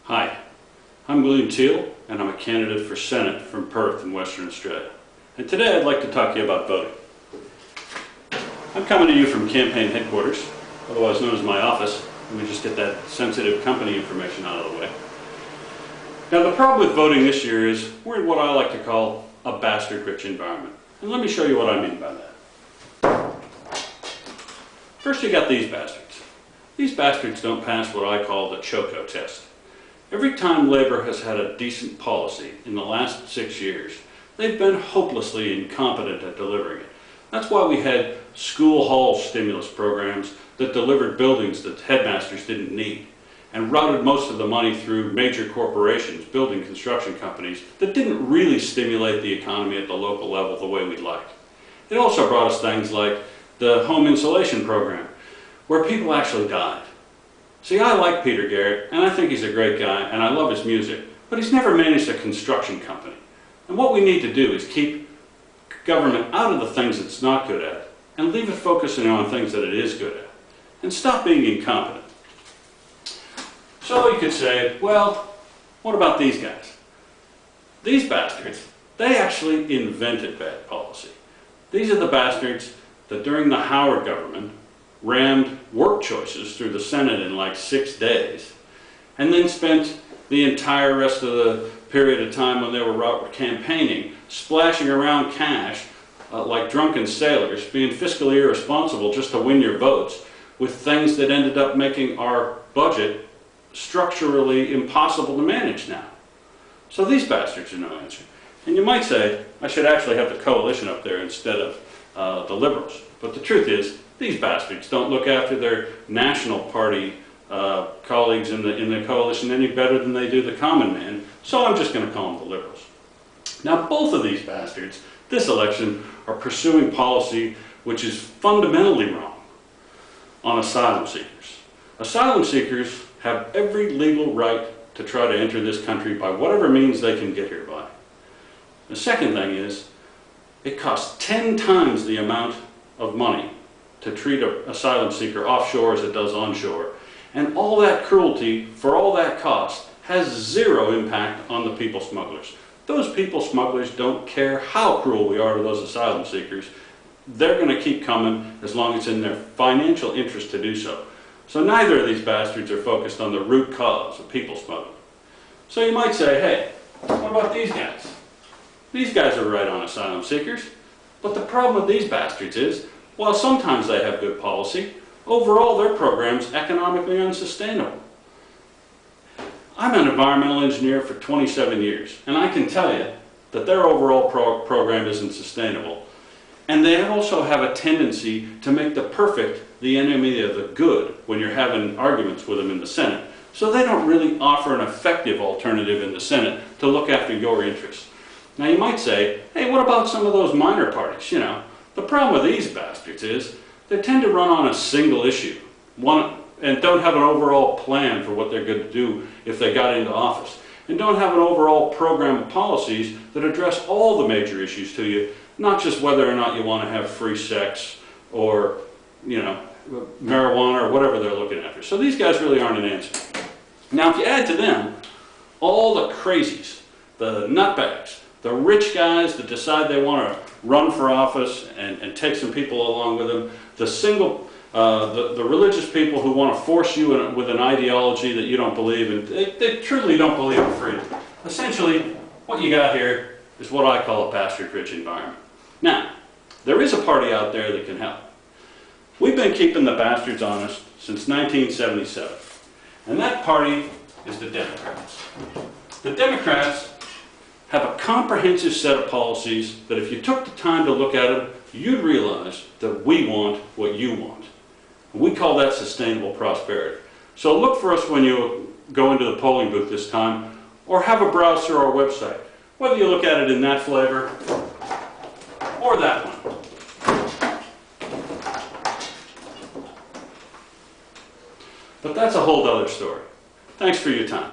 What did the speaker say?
Hi, I'm William Teal, and I'm a candidate for Senate from Perth in Western Australia. And today I'd like to talk to you about voting. I'm coming to you from campaign headquarters, otherwise known as my office. Let me just get that sensitive company information out of the way. Now, the problem with voting this year is we're in what I like to call a bastard-rich environment. And let me show you what I mean by that. First, you got these bastards. These bastards don't pass what I call the Choco test. Every time Labor has had a decent policy in the last 6 years, they've been hopelessly incompetent at delivering it. That's why we had school hall stimulus programs that delivered buildings that headmasters didn't need, and routed most of the money through major corporations, building construction companies, that didn't really stimulate the economy at the local level the way we'd like. It also brought us things like the home insulation program, where people actually died. See, I like Peter Garrett, and I think he's a great guy, and I love his music, but he's never managed a construction company. And what we need to do is keep government out of the things it's not good at, and leave it focusing on things that it is good at, and stop being incompetent. So you could say, well, what about these guys? These bastards, they actually invented bad policy. These are the bastards that during the Howard government rammed work choices through the Senate in like 6 days, and then spent the entire rest of the period of time when they were campaigning splashing around cash like drunken sailors, being fiscally irresponsible just to win your votes, with things that ended up making our budget structurally impossible to manage now. So these bastards are no answer. And you might say, I should actually have the coalition up there instead of the Liberals. But the truth is, these bastards don't look after their national party colleagues in the coalition any better than they do the common man, so I'm just going to call them the Liberals. Now, both of these bastards, this election, are pursuing policy which is fundamentally wrong on asylum seekers. Asylum seekers have every legal right to try to enter this country by whatever means they can get here by. The second thing is, it costs 10 times the amount of money to treat an asylum seeker offshore as it does onshore. And all that cruelty for all that cost has zero impact on the people smugglers. Those people smugglers don't care how cruel we are to those asylum seekers. They're going to keep coming as long as it's in their financial interest to do so. So neither of these bastards are focused on the root cause of people smuggling. So you might say, hey, what about these guys? These guys are right on asylum seekers. But the problem with these bastards is, while sometimes they have good policy, overall their program's economically unsustainable. I'm an environmental engineer for 27 years, and I can tell you that their overall program isn't sustainable. And they also have a tendency to make the perfect the enemy of the good when you're having arguments with them in the Senate. So they don't really offer an effective alternative in the Senate to look after your interests. Now you might say, hey, what about some of those minor parties? You know, the problem with these bastards is they tend to run on a single issue and don't have an overall plan for what they're going to do if they got into office, and don't have an overall program of policies that address all the major issues to you, not just whether or not you want to have free sex or, you know, marijuana or whatever they're looking after. So these guys really aren't an answer. Now if you add to them all the crazies, the nutbags, the rich guys that decide they want to run for office and take some people along with them, the religious people who want to force you with an ideology that you don't believe in, they truly don't believe in freedom. Essentially, what you got here is what I call a bastard-rich environment. Now, there is a party out there that can help. We've been keeping the bastards honest since 1977, and that party is the Democrats. The Democrats have a comprehensive set of policies that if you took the time to look at them, you'd realize that we want what you want. We call that sustainable prosperity. So look for us when you go into the polling booth this time, or have a browse through our website, whether you look at it in that flavor or that one. But that's a whole other story. Thanks for your time.